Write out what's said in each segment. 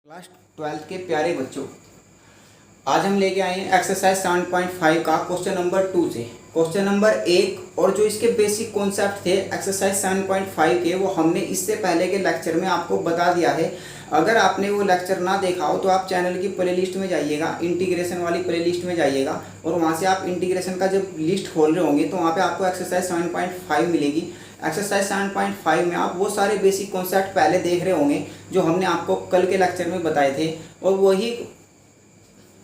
Class 12 के प्यारे बच्चों, आज हम लेके आए हैं एक्सरसाइज 7.5 का क्वेश्चन नंबर 2 से क्वेश्चन नंबर 1 और जो इसके बेसिक कॉन्सेप्ट थे एक्सरसाइज 7.5 के वो हमने इससे पहले के लेक्चर में आपको बता दिया है। अगर आपने वो लेक्चर ना देखा हो तो आप चैनल की प्लेलिस्ट में जाइएगा, इंटीग्रेशन वाली प्लेलिस्ट में जाइएगा और वहाँ से आप इंटीग्रेशन का जब लिस्ट खोल रहे होंगे तो वहाँ पे आपको एक्सरसाइज 7.5 मिलेगी। एक्सरसाइज 7.5 में आप वो सारे बेसिक कॉन्सेप्ट पहले देख रहे होंगे जो हमने आपको कल के लेक्चर में बताए थे और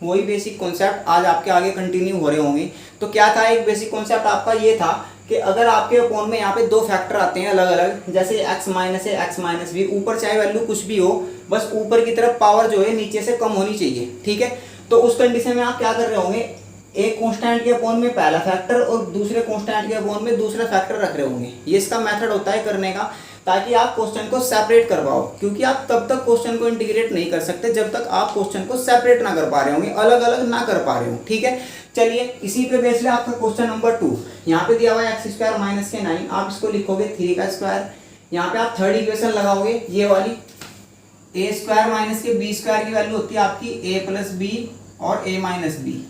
वही बेसिक कॉन्सेप्ट आज आपके आगे कंटिन्यू हो रहे होंगे। तो क्या था, एक बेसिक कॉन्सेप्ट आपका ये था कि अगर आपके अपॉन में यहाँ पे दो फैक्टर आते हैं अलग अलग, जैसे x माइनस है x माइनस भी, ऊपर चाहे वैल्यू कुछ भी हो, बस ऊपर की तरफ पावर जो है नीचे से कम होनी चाहिए, ठीक है। तो उस कंडीशन में आप क्या कर रहे होंगे, एक कांस्टेंट के अपॉन में पहला फैक्टर और दूसरे कांस्टेंट के अपॉन में दूसरा फैक्टर रख रहे होंगे। ये इसका मेथड होता है करने का, ताकि आप क्वेश्चन को सेपरेट कर पाओ, क्योंकि आप तब तक क्वेश्चन को इंटीग्रेट नहीं कर सकते जब तक आप क्वेश्चन को सेपरेट ना कर पा रहे होंगे, अलग अलग ना कर पा रहे हो, ठीक है। चलिए इसी पे बेस पे आपका क्वेश्चन नंबर 2 यहाँ पे दिया हुआ है x² माइनस के 9, आप इसको लिखोगे 3 का स्क्वायर। यहाँ पे आप थर्ड इक्वेशन लगाओगे ये वाली, a² माइनस के b² की वैल्यू होती है आपकी a प्लस बी और a माइनस बी।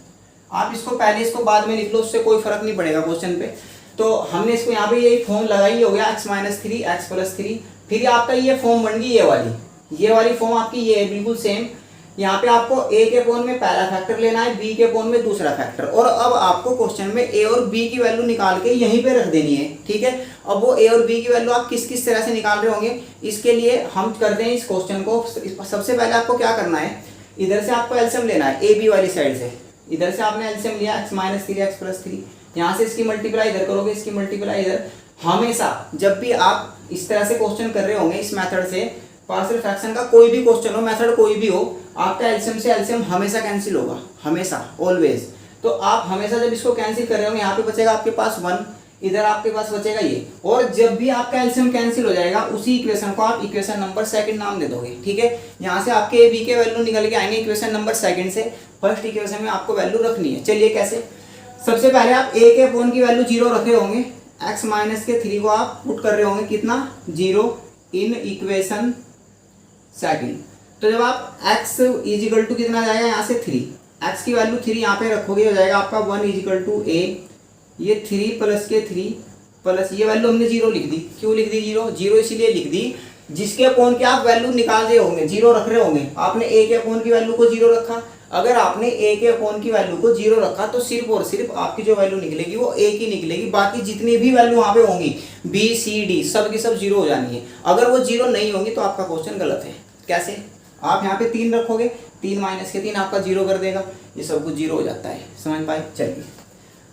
आप इसको पहले इसको बाद में लिख लो, उससे कोई फर्क नहीं पड़ेगा क्वेश्चन पे। तो हमने इसको यहाँ पे यही फॉर्म लगाई, हो गया x माइनस 3 x प्लस 3। फिर आपका ये फॉर्म बन गई ये वाली फॉर्म आपकी, ये है बिल्कुल सेम। यहाँ पे आपको a के अपॉन में पहला फैक्टर लेना है, b के अपॉन में दूसरा फैक्टर, और अब आपको क्वेश्चन में a और b की वैल्यू निकाल के यहीं पे रख देनी है, ठीक है। अब वो a और b की वैल्यू आप किस किस तरह से निकाल रहे होंगे, इसके लिए हम करते हैं इस क्वेश्चन को। सबसे पहले आपको क्या करना है, इधर से आपको एलसीएम लेना है a b वाली साइड से। इधर से आपने एलसीएम लिया x माइनस 3 x प्लस 3, यहाँ से इसकी मल्टीप्लाई इधर करोगे, इसकी मल्टीप्लाई इधर। हमेशा जब भी आप इस तरह से क्वेश्चन कर रहे होंगे इस मेथड से, पार्शियल फ्रैक्शन का कोई भी क्वेश्चन हो, मेथड कोई भी हो, आपका एलसीएम से एलसीएम हमेशा कैंसिल होगा, हमेशा, ऑलवेज। तो आप हमेशा जब इसको कैंसिल कर रहे होंगे, यहाँ पे बचेगा आपके पास 1, इधर आपके पास बचेगा ये, और जब भी आपका एलसीएम कैंसिल हो जाएगा उसी इक्वेशन को आप इक्वेशन नंबर सेकंड नाम दे दोगे, ठीक है। यहाँ से आपके ए बी के वैल्यू निकल के आएंगे इक्वेशन नंबर सेकंड से, फर्स्ट इक्वेशन में आपको वैल्यू रखनी है। चलिए कैसे, सबसे पहले आप a के अपॉन की वैल्यू 0 रख रहे होंगे, x माइनस के 3 को आप पुट कर रहे होंगे कितना, 0 इन इक्वेशन सेकंड। तो जब आप x इज इक्वल टू कितना जाएगा, यहाँ से 3, x की वैल्यू 3 यहाँ पे रखोगे, हो जाएगा आपका 1 इज इक्वल टू a, ये 3 प्लस के 3 प्लस ये वैल्यू हमने 0 लिख दी। क्यों लिख दी 0 इसीलिए लिख दी जिसके अपॉन के आप वैल्यू निकाल रहे होंगे, 0 रख रहे होंगे। आपने a के अपॉन की वैल्यू को 0 रखा, अगर आपने a के अपॉन की वैल्यू को 0 रखा तो सिर्फ और सिर्फ आपकी जो वैल्यू निकलेगी वो a की निकलेगी, बाकी जितनी भी वैल्यू वहाँ पे होंगी b c d सब की सब 0 हो जानी है। अगर वो 0 नहीं होंगी तो आपका क्वेश्चन गलत है। कैसे, आप यहाँ पे 3 रखोगे, 3 माइनस के 3 आपका 0 कर देगा, ये सब कुछ 0 हो जाता है, समझ पाए। चलिए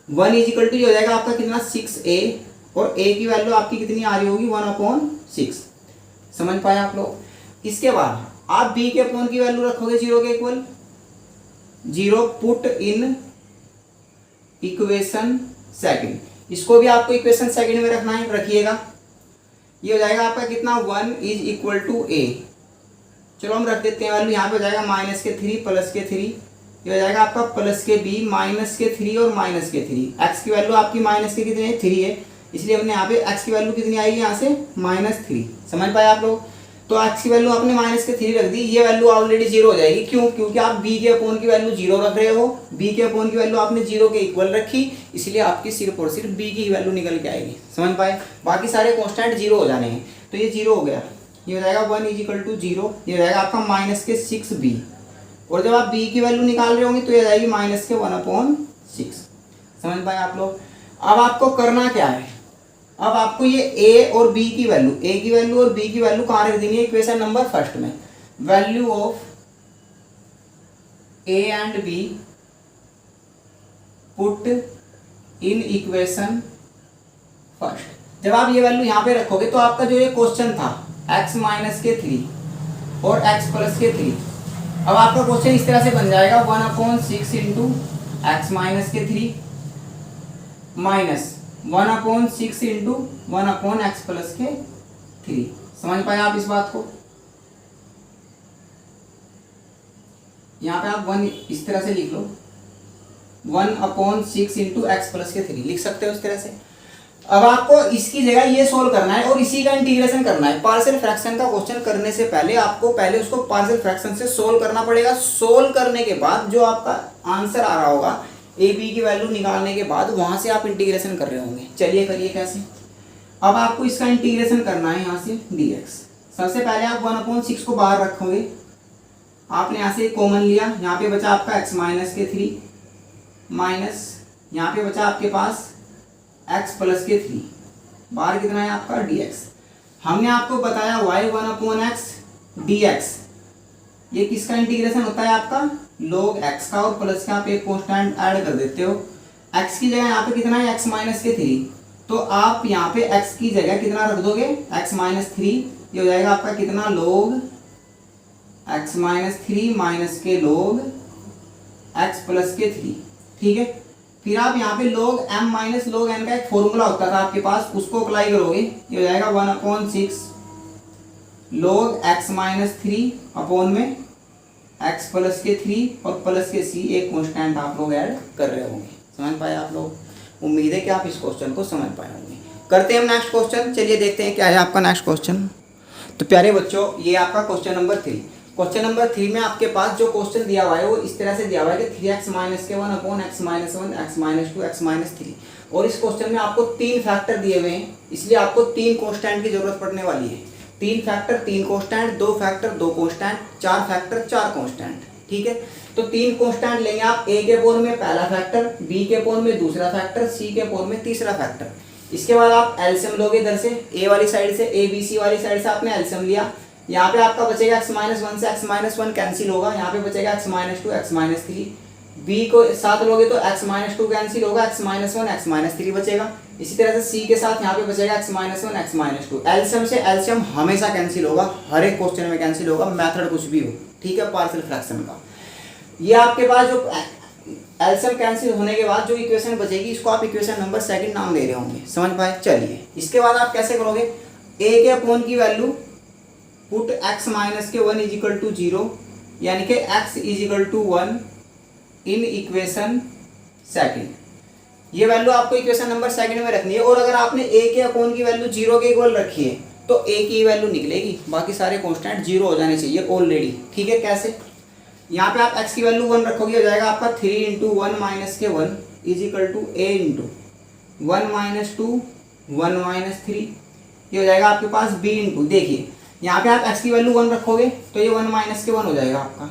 1 इज इक्वल टू हो जाएगा आपका कितना, 6a, और a की वैल्यू आपकी कितनी आ रही होगी, 1/6, समझ पाए आप लोग। इसके बाद आप b के अपॉन की वैल्यू रखोगे 0 के equal, 0 put in equation second, इसको भी आपको इक्वेशन सेकंड में रखना है, रखिएगा। ये हो जाएगा आपका कितना, 1 इज इक्वल टू a, चलो हम रख देते हैं वैल्यू, यहाँ पे हो जाएगा माइनस के 3 प्लस के 3, ये हो जाएगा आपका प्लस के b माइनस के 3 और माइनस के 3। x की वैल्यू आपकी माइनस के कितनी है, 3 है, इसलिए हमने यहाँ पे x की वैल्यू कितनी आएगी, यहाँ से -3, समझ पाए आप लोग। तो x की वैल्यू आपने माइनस के 3 रख दी, ये वैल्यू ऑलरेडी 0 हो जाएगी। क्यों, क्योंकि आप b के अपॉन की वैल्यू 0 रख रहे हो, b के अपॉन की वैल्यू आपने 0 के इक्वल रखी, इसलिए आपकी सिर्फ और सिर्फ b की वैल्यू निकल के आएगी, समझ पाए। बाकी सारे कॉन्स्टेंट 0 हो जाने हैं, तो ये 0 हो गया, ये हो जाएगा 1 इज इक्वल टू 0, ये हो जाएगा आपका माइनस के 6b, और जब आप b की वैल्यू निकाल रहे होंगे तो ये जाएगी माइनस के 1/6, समझ पाए आप लोग। अब आपको करना क्या है, अब आपको ये a और b की वैल्यू, a की वैल्यू और b की वैल्यू कहाँ रख देनी है, इक्वेशन नंबर फर्स्ट में। Value of a and b put in equation first. जब आप ये वैल्यू यहाँ पे रखोगे तो आपका जो ये क्वेश्चन था x माइनस के 3 और x प्लस के 3, अब आपका क्वेश्चन इस तरह से बन जाएगा, 1/6 इंटू एक्स माइनस के 3 माइनस 1/6 इंटू 1/x प्लस के 3, समझ पाए आप इस बात को। यहाँ पे आप 1 इस तरह से लिख लो, 1/6 इंटू एक्स प्लस के 3 लिख सकते हो इस तरह से। अब आपको इसकी जगह ये सोल्व करना है और इसी का इंटीग्रेशन करना है। पार्शियल फ्रैक्शन का क्वेश्चन करने से पहले आपको पहले उसको पार्शियल फ्रैक्शन से सोल्व करना पड़ेगा। सोल्व करने के बाद जो आपका आंसर आ रहा होगा ए बी की वैल्यू निकालने के बाद वहां से आप इंटीग्रेशन कर रहे होंगे। चलिए करिए कैसे। अब आपको इसका इंटीग्रेशन करना है यहाँ से dx। सबसे पहले आप 1/6 को बाहर रखोगे, आपने यहाँ से कॉमन लिया, यहाँ पे बचा आपका x माइनस के 3 माइनस यहाँ पे बचा आपके पास x प्लस के 3, बाहर कितना है आपका dx। हमने आपको बताया y 1/x dx, ये किसका इंटीग्रेशन होता है आपका log x का, और प्लस का आप एक कॉन्स्टेंट ऐड कर देते हो। x की जगह यहाँ पे कितना है x माइनस के 3, तो आप यहाँ पे x की जगह कितना रख दोगे x माइनस 3, ये हो जाएगा आपका कितना log x माइनस 3 माइनस के log x प्लस के 3। ठीक है, फिर आप यहाँ पे log m minus log n का एक फॉर्मूला होता था आपके पास, उसको अप्लाई करोगे, ये हो जाएगा 1/6 log x माइनस 3 अपॉन में x प्लस के 3 और प्लस के c, एक कॉन्स्टेंट आप लोग ऐड कर रहे होंगे। समझ पाए आप लोग? उम्मीद है कि आप इस क्वेश्चन को समझ पाए होंगे। करते हैं हम नेक्स्ट क्वेश्चन। चलिए देखते हैं क्या है आपका नेक्स्ट क्वेश्चन। तो प्यारे बच्चों, ये आपका क्वेश्चन नंबर 3। क्वेश्चन नंबर 3 में आपके पास जो क्वेश्चन दिया हुआ है वो इस तरह से दिया हुआ है कि 3x माइनस के 1 upon x minus 1 x minus 2 x minus 3, और इस क्वेश्चन में आपको 3 फैक्टर दिए हुए हैं, इसलिए आपको 3 कॉन्स्टेंट की जरूरत पड़ने वाली है। 3 factor 3 constant, 2 factor 2 constant, 4 factor 4 constant. ठीक है, तो 3 कॉन्स्टेंट लेंगे आप, a के पोल में पहला फैक्टर, b के पोल में दूसरा फैक्टर, c के पोल में तीसरा फैक्टर। इसके बाद आप एलसीएम लोगे इधर से, a वाली साइड से, a b c वाली साइड से आपने एलसीएम लिया। यहाँ पे आपका बचेगा x माइनस 1 से x माइनस 1 कैंसिल होगा, यहाँ पे बचेगा x minus 2 x minus 3। b को साथ लोगे तो x माइनस 2 कैंसिल होगा, x माइनस 1 x माइनस 3 बचेगा। इसी तरह से c के साथ यहाँ पे बचेगा x minus 1 x minus 2। LCM से एलसीएम हमेशा कैंसिल होगा, हर एक क्वेश्चन में कैंसिल होगा, मेथड कुछ भी हो। ठीक है, पार्शियल फ्रैक्शन का ये आपके पास जो एलसीएम कैंसिल होने के बाद जो इक्वेशन बचेगी, इसको आप इक्वेशन नंबर 2 नाम दे रहे होंगे। समझ पाए? चलिए, इसके बाद आप कैसे करोगे, a के अपॉन की वैल्यू पुट x माइनस के 1 इज इक्वल टू 0, यानी कि x is equal to 1 in equation 2। ये वैल्यू आपको इक्वेशन नंबर 2 में रखनी है, और अगर आपने a के अपॉन की वैल्यू 0 के इक्वल रखी है तो a की वैल्यू निकलेगी, बाकी सारे कॉन्स्टेंट 0 हो जाने चाहिए ऑलरेडी। ठीक है, कैसे? यहाँ पे आप x की वैल्यू 1 रखोगे, हो जाएगा आपका 3 इंटू 1 माइनस के 1 is equal to a into 1 minus 2 1 minus 3, ये हो जाएगा आपके पास b इंटू, देखिए यहाँ पे आप x की वैल्यू 1 रखोगे तो ये 1 माइनस के 1 हो जाएगा आपका,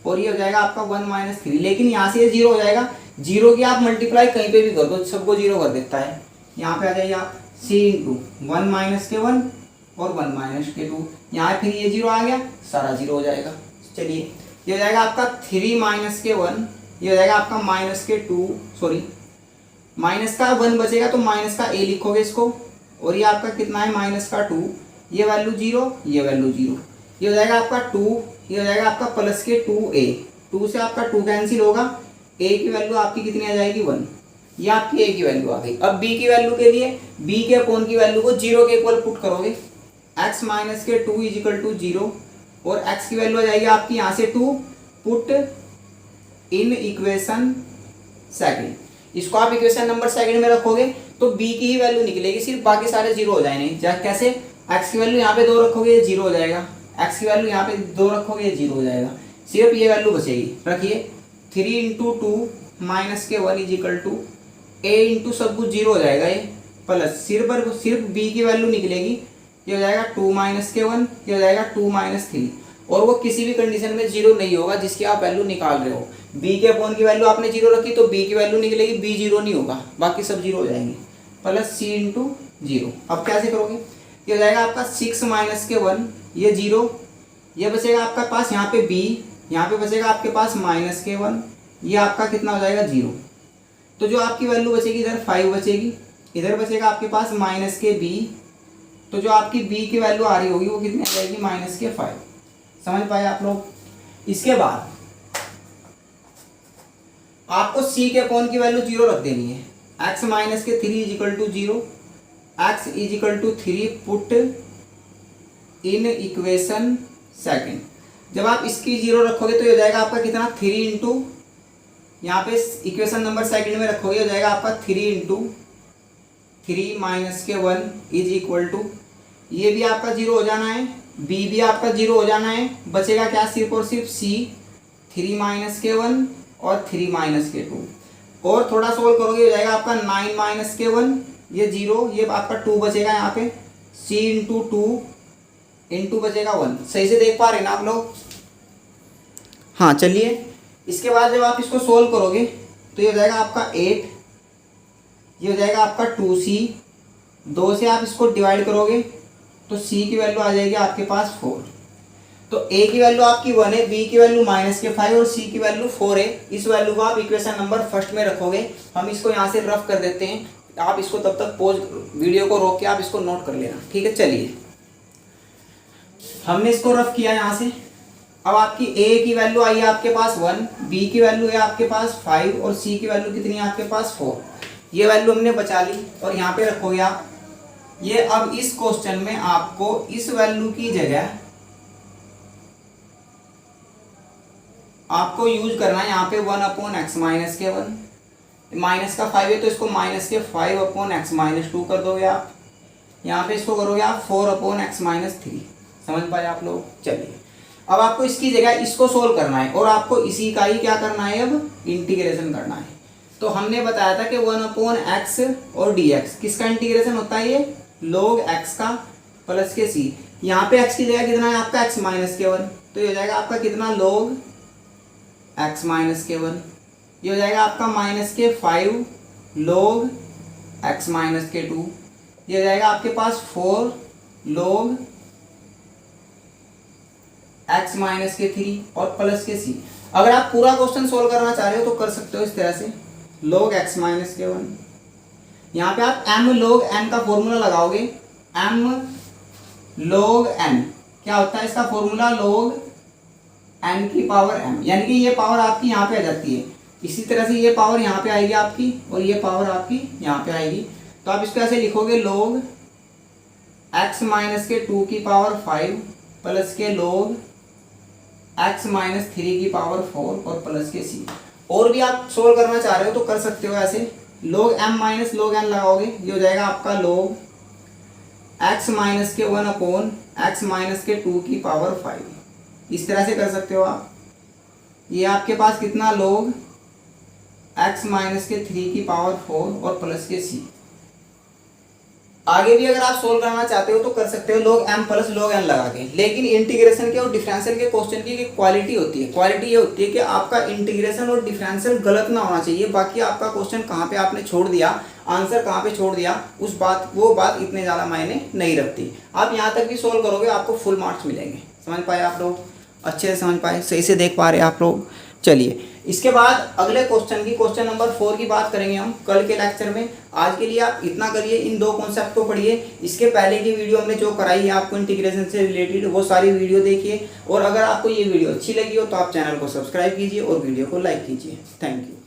और ये हो जाएगा आपका 1 माइनस 3, लेकिन यहाँ से ये 0 हो जाएगा। 0 की आप मल्टीप्लाई कहीं पे भी कर दो, सबको 0 कर देता है। यहाँ पे आ जाइए आप c इंटू 1 माइनस के 1 और 1 माइनस के 2, यहाँ फिर ये 0 आ गया, सारा 0 हो जाएगा। चलिए, ये हो जाएगा आपका 3 माइनस के 1, ये हो जाएगा आपका माइनस के 2, सॉरी माइनस का 1 बचेगा तो माइनस का a लिखोगे इसको, और ये आपका कितना है माइनस का 2, ये वैल्यू 0, ये वैल्यू 0, ये हो जाएगा आपका 2, ये हो जाएगा आपका प्लस के 2a, 2 से आपका 2 कैंसिल होगा, a की वैल्यू आपकी कितनी आ जाएगी 1, ये आपकी a की वैल्यू आ गई। अब b की वैल्यू के लिए b के अपॉन की वैल्यू को 0 के इक्वल पुट करोगे, x माइनस के 2 इज इक्वल टू 0, और x की वैल्यू आ जाएगी आपकी यहाँ से 2, पुट इन इक्वेशन 2। इसको आप इक्वेशन नंबर 2 में रखोगे तो b की ही वैल्यू निकलेगी सिर्फ, बाकी सारे 0 हो जाएंगे। कैसे? x की वैल्यू यहाँ पे 2 रखोगे, ये 0 हो जाएगा, x की वैल्यू यहाँ पे 2 रखोगे, ये 0 हो जाएगा, सिर्फ ये वैल्यू बचेगी। रखिए 3 इंटू 2 माइनस के 1 is equal to a into सब कुछ 0 हो जाएगा, ये प्लस सिर्फ b की वैल्यू निकलेगी, ये हो जाएगा 2 माइनस के 1, ये हो जाएगा 2 माइनस 3, और वो किसी भी कंडीशन में 0 नहीं होगा जिसकी आप वैल्यू निकाल रहे हो। b के अपॉन की वैल्यू आपने 0 रखी तो b की वैल्यू निकलेगी, b 0 नहीं होगा, बाकी सब 0 हो जाएंगे, प्लस c इंटू 0। अब कैसे करोगे, ये हो जाएगा आपका 6 माइनस के 1, ये 0, ये बचेगा आपका पास यहाँ पे b, यहाँ पे बचेगा आपके पास माइनस के 1, ये आपका कितना हो जाएगा 0। तो जो आपकी वैल्यू बचेगी इधर 5 बचेगी, इधर बचेगा आपके पास माइनस के b, तो जो आपकी b की वैल्यू आ रही होगी वो कितनी आ जाएगी माइनस के 5। समझ पाए आप लोग? इसके बाद आपको c के अपॉन की वैल्यू 0 रख देनी है, x माइनस के 3 is equal to 0, x is equal to 3 put in equation 2। जब आप इसकी 0 रखोगे तो ये हो जाएगा आपका कितना 3 इंटू, यहाँ पे इक्वेशन नंबर 2 में रखोगे हो जाएगा आपका 3 इंटू 3 माइनस के 1 इज इक्वल टू, ये भी आपका 0 हो जाना है, बी भी आपका 0 हो जाना है, बचेगा क्या सिर्फ और सिर्फ सी, 3 माइनस के 1 और 3 माइनस के 2, और थोड़ा सोल्व करोगे हो जाएगा आपका 9 माइनस के 1, ये 0, ये आपका 2 बचेगा यहाँ पे, सी इंटू 2 इंटू बचेगा 1। सही से देख पा रहे हैं ना आप लोग? हाँ चलिए, इसके बाद जब आप इसको सोल्व करोगे तो ये हो जाएगा आपका 8, ये हो जाएगा आपका 2c, 2 से आप इसको डिवाइड करोगे तो c की वैल्यू आ जाएगी आपके पास 4। तो a की वैल्यू आपकी 1 है, b की वैल्यू माइनस के 5 और c की वैल्यू 4 है। इस वैल्यू को आप इक्वेशन नंबर फर्स्ट में रखोगे। हम इसको यहाँ से रफ कर देते हैं, आप इसको तब तक पॉज वीडियो को रोक के आप इसको नोट कर लेना, ठीक है। चलिए, हमने इसको रफ किया यहाँ से। अब आपकी a की वैल्यू आई है आपके पास 1, b की वैल्यू है आपके पास 5 और c की वैल्यू कितनी है आपके पास 4। ये वैल्यू हमने बचा ली और यहाँ पे रखोगे आप ये। अब इस क्वेश्चन में आपको इस वैल्यू की जगह आपको यूज करना है यहाँ पे 1/x माइनस के 1, माइनस का 5 है तो इसको माइनस के 5/x माइनस 2 कर दोगे आप। यहाँ पे इसको करोगे आप 4/x माइनस 3। समझ पाए आप लोग? चलिए, अब आपको इसकी जगह इसको सोल्व करना है और आपको इसी का ही क्या करना है, अब इंटीग्रेशन करना है। तो हमने बताया था कि 1/x और dx किसका इंटीग्रेशन होता है, ये log x का प्लस के c। यहाँ पे x की जगह कितना है आपका x माइनस के 1, तो ये हो जाएगा आपका कितना log x माइनस के 1। ये हो जाएगा आपका माइनस के 5 log x माइनस के 2। ये हो जाएगा आपके पास 4 log x माइनस के 3 और प्लस के c। अगर आप पूरा क्वेश्चन सोल्व करना चाह रहे हो तो कर सकते हो इस तरह से, log x माइनस के 1। यहाँ पे आप m log n का फॉर्मूला लगाओगे। m log n क्या होता है इसका फॉर्मूला, log n की पावर m, यानी कि ये पावर आपकी यहाँ पे आ जाती है। इसी तरह से ये पावर यहाँ पे आएगी आपकी और ये पावर आपकी यहाँ पे आएगी। तो आप इसको ऐसे लिखोगे, log x माइनस के 2 की पावर 5 प्लस के log x माइनस 3 की पावर 4 और प्लस के c। और भी आप सोल्व करना चाह रहे हो तो कर सकते हो ऐसे, log m minus log n लगाओगे, ये हो जाएगा आपका log x माइनस के 1/x माइनस के 2 की पावर 5। इस तरह से कर सकते हो आप। ये आपके पास कितना log x माइनस के 3 की पावर 4 और प्लस के c। आगे भी अगर आप सोल्व करना चाहते हो तो कर सकते हो log m plus log n लगा के। लेकिन इंटीग्रेशन के और डिफरेंशियल के क्वेश्चन की एक क्वालिटी होती है, क्वालिटी ये होती है कि आपका इंटीग्रेशन और डिफरेंशियल गलत ना होना चाहिए। बाकी आपका क्वेश्चन कहाँ पे आपने छोड़ दिया, आंसर कहाँ पे छोड़ दिया, वो बात इतने ज़्यादा मायने नहीं रखती। आप यहाँ तक भी सोल्व करोगे आपको फुल मार्क्स मिलेंगे। समझ पाए आप लोग? अच्छे से समझ पाए, सही से देख पा रहे हैं आप लोग? चलिए, इसके बाद अगले क्वेश्चन की, क्वेश्चन नंबर 4 की बात करेंगे हम कल के लेक्चर में। आज के लिए आप इतना करिए, इन दो कॉन्सेप्ट को पढ़िए। इसके पहले की वीडियो हमने जो कराई है आपको इंटीग्रेशन से रिलेटेड, वो सारी वीडियो देखिए। और अगर आपको ये वीडियो अच्छी लगी हो तो आप चैनल को सब्सक्राइब कीजिए और वीडियो को लाइक कीजिए। Thank you.